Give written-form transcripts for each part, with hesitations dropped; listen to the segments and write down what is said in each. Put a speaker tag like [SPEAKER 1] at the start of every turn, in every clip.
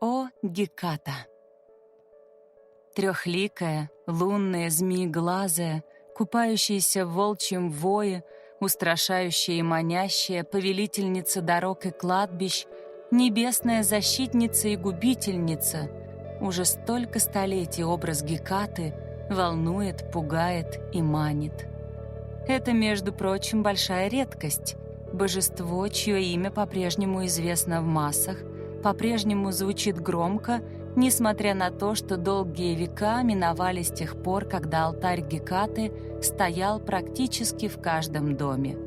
[SPEAKER 1] О Геката. Трехликая, лунная, змееглазая, купающаяся в волчьем вое, устрашающая и манящая повелительница дорог и кладбищ, небесная защитница и губительница. Уже столько столетий образ Гекаты волнует, пугает и манит. Это, между прочим, большая редкость. Божество, чье имя по-прежнему известно в массах, по-прежнему звучит громко, несмотря на то, что долгие века миновали с тех пор, когда алтарь Гекаты стоял практически в каждом доме.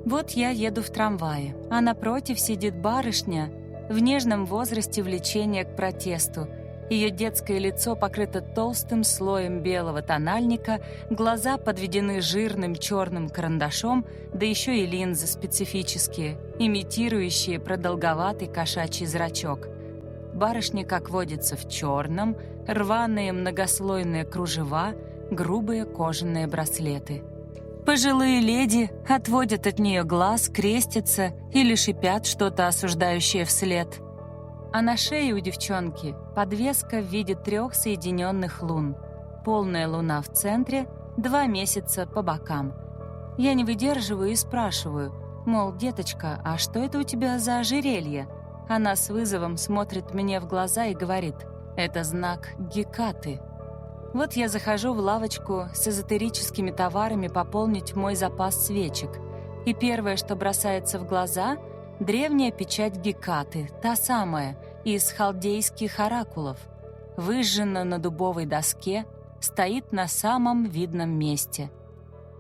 [SPEAKER 1] Вот я еду в трамвае, а напротив сидит барышня в нежном возрасте влечения к протесту. Ее детское лицо покрыто толстым слоем белого тональника, глаза подведены жирным черным карандашом, да еще и линзы специфические, имитирующие продолговатый кошачий зрачок. Барышня, как водится, в черном, рваные многослойные кружева, грубые кожаные браслеты. Пожилые леди отводят от нее глаз, крестятся или шипят что-то осуждающее вслед. А на шее у девчонки подвеска в виде 3 соединенных лун. Полная луна в центре, 2 месяца по бокам. Я не выдерживаю и спрашиваю, мол, деточка, а что это у тебя за ожерелье? Она с вызовом смотрит мне в глаза и говорит, это знак Гекаты. Вот я захожу в лавочку с эзотерическими товарами пополнить мой запас свечек. И первое, что бросается в глаза — древняя печать Гекаты, та самая, из халдейских оракулов. Выжжена на дубовой доске, стоит на самом видном месте.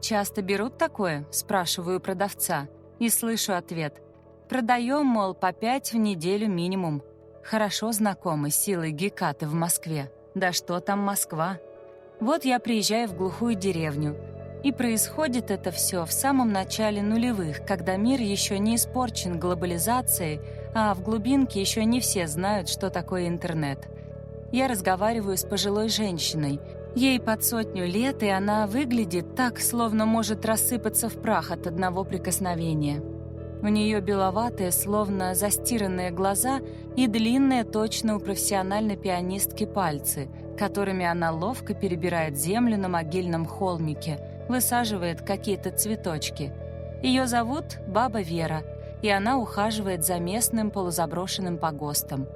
[SPEAKER 1] «Часто берут такое?» — спрашиваю продавца. И слышу ответ. «Продаем, мол, по 5 в неделю минимум». Хорошо знакомы с силой Гекаты в Москве. Да что там Москва? Вот я приезжаю в глухую деревню. И происходит это все в самом начале нулевых, когда мир еще не испорчен глобализацией, а в глубинке еще не все знают, что такое интернет. Я разговариваю с пожилой женщиной. Ей под 100 лет, и она выглядит так, словно может рассыпаться в прах от одного прикосновения. У нее беловатые, словно застиранные глаза и длинные, точно у профессиональной пианистки пальцы, которыми она ловко перебирает землю на могильном холмике, высаживает какие-то цветочки. Ее зовут Баба Вера, и она ухаживает за местным полузаброшенным погостом.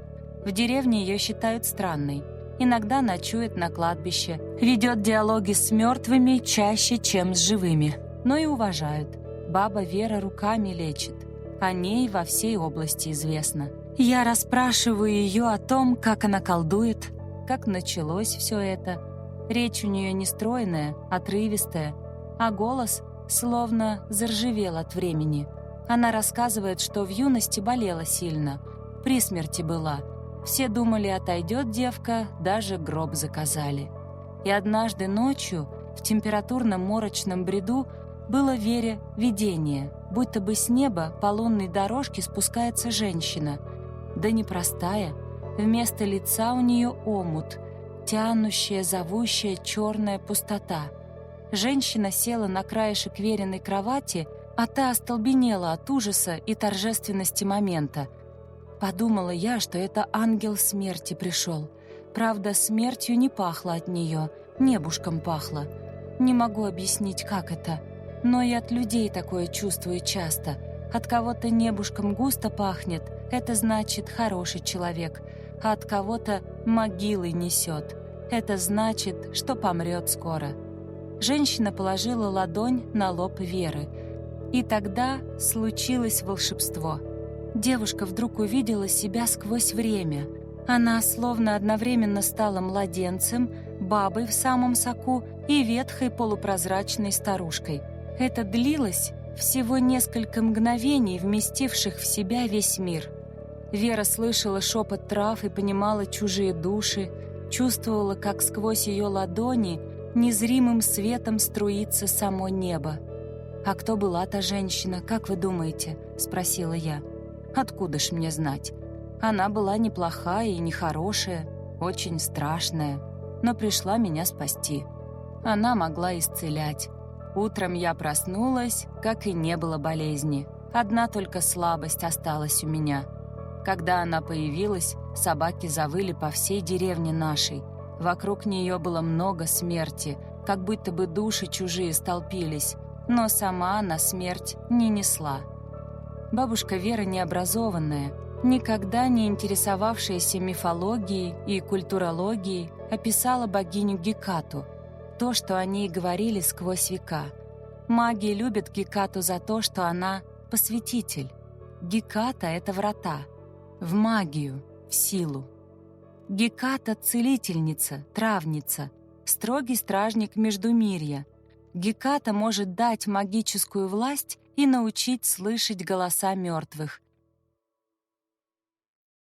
[SPEAKER 1] В деревне ее считают странной. Иногда ночует на кладбище, ведет диалоги с мертвыми чаще, чем с живыми, но и уважают. Баба Вера руками лечит. О ней во всей области известно. Я расспрашиваю ее о том, как она колдует, как началось все это. Речь у нее нестройная, отрывистая, а голос словно заржавел от времени. Она рассказывает, что в юности болела сильно, при смерти была. Все думали, отойдет девка, даже гроб заказали. И однажды ночью в температурном морочном бреду было Вере видение, будто бы с неба по лунной дорожке спускается женщина. Да непростая, вместо лица у нее омут, тянущая, зовущая черная пустота. Женщина села на краешек Вериной кровати, а та остолбенела от ужаса и торжественности момента. Подумала я, что это ангел смерти пришел. Правда, смертью не пахло от нее, небушком пахло. Не могу объяснить, как это. Но и от людей такое чувствую часто. От кого-то небушком густо пахнет, это значит хороший человек, а от кого-то могилой несет. Это значит, что помрет скоро. Женщина положила ладонь на лоб Веры. И тогда случилось волшебство. Девушка вдруг увидела себя сквозь время. Она словно одновременно стала младенцем, бабой в самом соку и ветхой полупрозрачной старушкой. Это длилось всего несколько мгновений, вместивших в себя весь мир. Вера слышала шепот трав и понимала чужие души, чувствовала, как сквозь ее ладони незримым светом струится само небо. «А кто была та женщина, как вы думаете?» — спросила я. «Откуда ж мне знать? Она была неплохая и нехорошая, очень страшная, но пришла меня спасти. Она могла исцелять. Утром я проснулась, как и не было болезни. Одна только слабость осталась у меня. Когда она появилась, Собаки завыли по всей деревне нашей. Вокруг нее было много смерти, как будто бы души чужие столпились, но сама она смерть не несла. Бабушка Вера необразованная, никогда не интересовавшаяся мифологией и культурологией, описала богиню Гекату, то, что о ней говорили сквозь века. Маги любят Гекату за то, что она — посвятитель. Геката — это врата. В магию, в силу. Геката — целительница, травница, строгий стражник Междумирья. Геката может дать магическую власть и научить слышать голоса мертвых,